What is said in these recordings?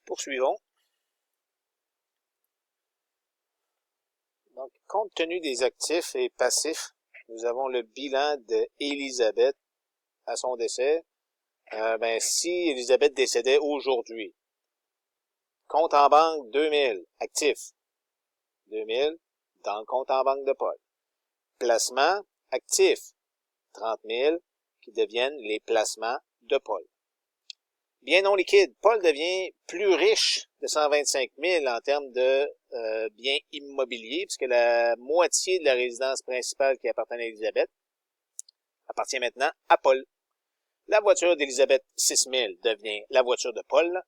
Poursuivons. Donc, compte tenu des actifs et passifs, nous avons le bilan d'Élisabeth à son décès. Si Élisabeth décédait aujourd'hui, compte en banque 2000, actifs 2000 dans le compte en banque de Paul. Placement actifs 30 000 qui deviennent les placements de Paul. Bien non liquide, Paul devient plus riche de 125 000 en termes de biens immobiliers, puisque la moitié de la résidence principale qui appartenait à Élisabeth appartient maintenant à Paul. La voiture d'Élisabeth 6 000 devient la voiture de Paul.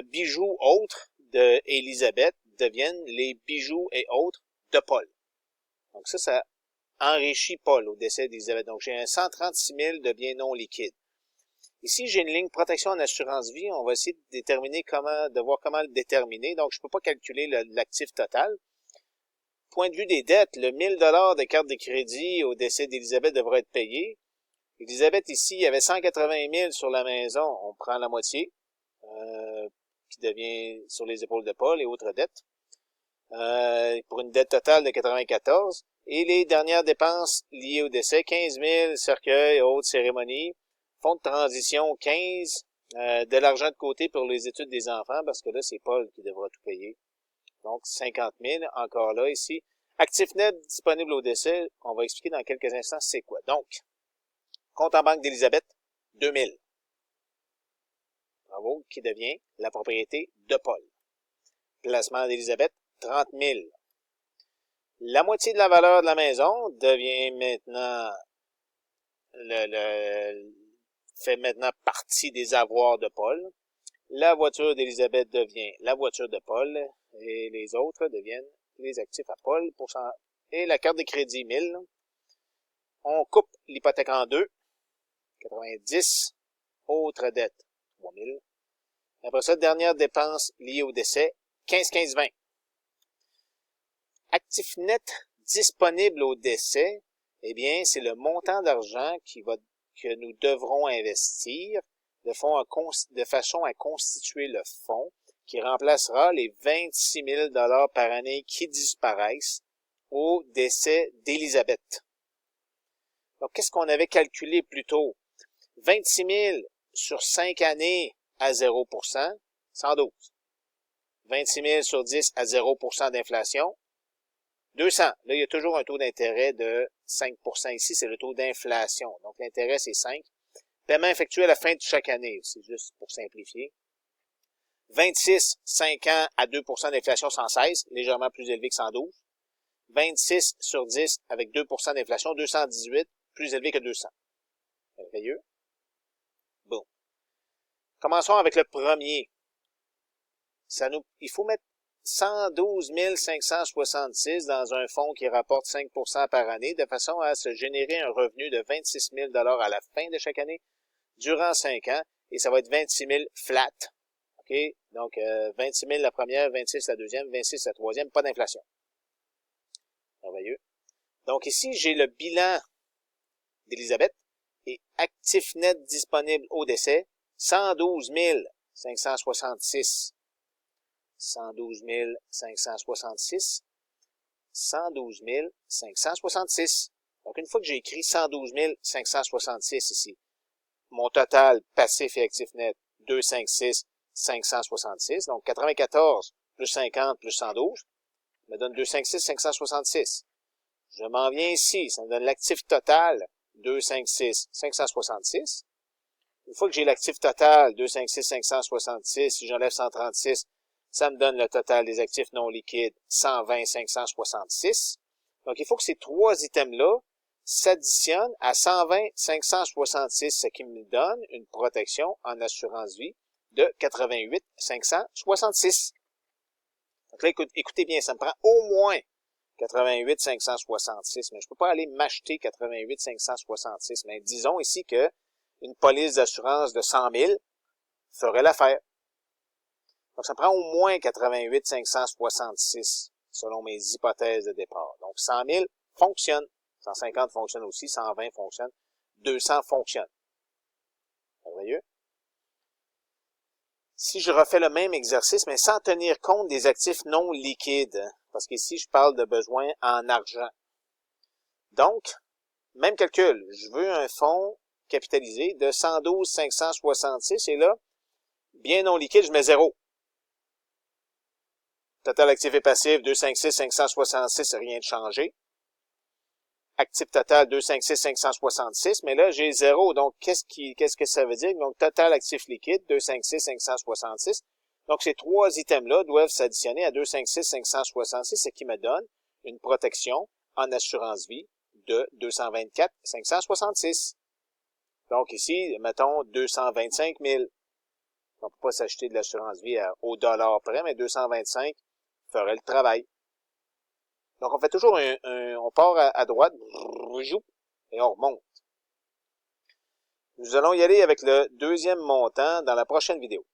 Bijoux autres d'Élisabeth deviennent les bijoux et autres de Paul. Donc ça enrichit Paul au décès d'Élisabeth. Donc j'ai un 136 000 de biens non liquides. Ici, j'ai une ligne protection en assurance vie. On va essayer de voir comment le déterminer. Donc, je ne peux pas calculer l'actif total. Point de vue des dettes, le 1000 $ de carte de crédit au décès d'Élisabeth devra être payé. Élisabeth, ici, il y avait 180 000 sur la maison. On prend la moitié, qui devient sur les épaules de Paul et autres dettes. Pour une dette totale de 94. Et les dernières dépenses liées au décès, 15 000, cercueil, autres cérémonies. Fonds de transition, 15, de l'argent de côté pour les études des enfants, parce que là, c'est Paul qui devra tout payer. Donc, 50 000, encore là, ici. Actif net disponible au décès, on va expliquer dans quelques instants c'est quoi. Donc, compte en banque d'Élisabeth, 2000. Bravo, qui devient la propriété de Paul. Placement d'Élisabeth, 30 000. La moitié de la valeur de la maison devient maintenant fait maintenant partie des avoirs de Paul. La voiture d'Élisabeth devient la voiture de Paul et les autres deviennent les actifs à Paul. Et la carte de crédit 1000. On coupe l'hypothèque en deux. 90. Autre dette 3000. Après ça, dernière dépense liée au décès 15-15-20. Actif net disponible au décès, eh bien, c'est le montant d'argent que nous devrons investir de façon à constituer le fonds qui remplacera les 26 000 $ par année qui disparaissent au décès d'Élisabeth. Donc, qu'est-ce qu'on avait calculé plus tôt? 26 000 sur 5 années à 0%, 112. 26 000 sur 10 à 0% d'inflation, 200. Là, il y a toujours un taux d'intérêt de 5%. Ici, c'est le taux d'inflation. Donc, l'intérêt, c'est 5. Paiement effectué à la fin de chaque année. C'est juste pour simplifier. 26, 5 ans à 2% d'inflation 116, légèrement plus élevé que 112. 26 sur 10 avec 2% d'inflation, 218, plus élevé que 200. Merveilleux. Bon. Commençons avec le premier. Il faut mettre 112 566 dans un fonds qui rapporte 5% par année, de façon à se générer un revenu de 26 000 $ à la fin de chaque année, durant 5 ans, et ça va être 26 000 flat. OK? Donc, 26 000 la première, 26 la deuxième, 26 la troisième, pas d'inflation. Merveilleux. Donc, ici, j'ai le bilan d'Élisabeth et actif net disponible au décès, 112 566. 112 566. 112 566. Donc, une fois que j'ai écrit 112 566 ici, mon total passif et actif net, 256 566. Donc, 94 plus 50 plus 112 me donne 256 566. Je m'en viens ici, ça me donne l'actif total, 256 566. Une fois que j'ai l'actif total, 256 566, si j'enlève 136, ça me donne le total des actifs non liquides, 120 566. Donc, il faut que ces trois items-là s'additionnent à 120 566, ce qui me donne une protection en assurance vie de 88 566. Donc là, écoutez bien, ça me prend au moins 88 566, mais je peux pas aller m'acheter 88 566. Mais disons ici que une police d'assurance de 100 000 ferait l'affaire. Donc, ça prend au moins 88 566, selon mes hypothèses de départ. Donc, 100 000 fonctionne. 150 fonctionne aussi, 120 fonctionne, 200 fonctionne. Merveilleux. Si je refais le même exercice, mais sans tenir compte des actifs non liquides, parce qu'ici, je parle de besoins en argent. Donc, même calcul, je veux un fonds capitalisé de 112 566 et là, bien non liquide, je mets 0. Total actif et passif, 256 566, rien de changé. Actif total, 256 566, mais là, j'ai 0. Donc, qu'est-ce que ça veut dire? Donc, total actif liquide, 256 566. Donc, ces trois items-là doivent s'additionner à 256 566, ce qui me donne une protection en assurance vie de 224 566. Donc, ici, mettons 225 000. On ne peut pas s'acheter de l'assurance vie au dollar près, mais 225 ferait le travail. Donc, on fait toujours on part à droite, et on remonte. Nous allons y aller avec le deuxième montant dans la prochaine vidéo.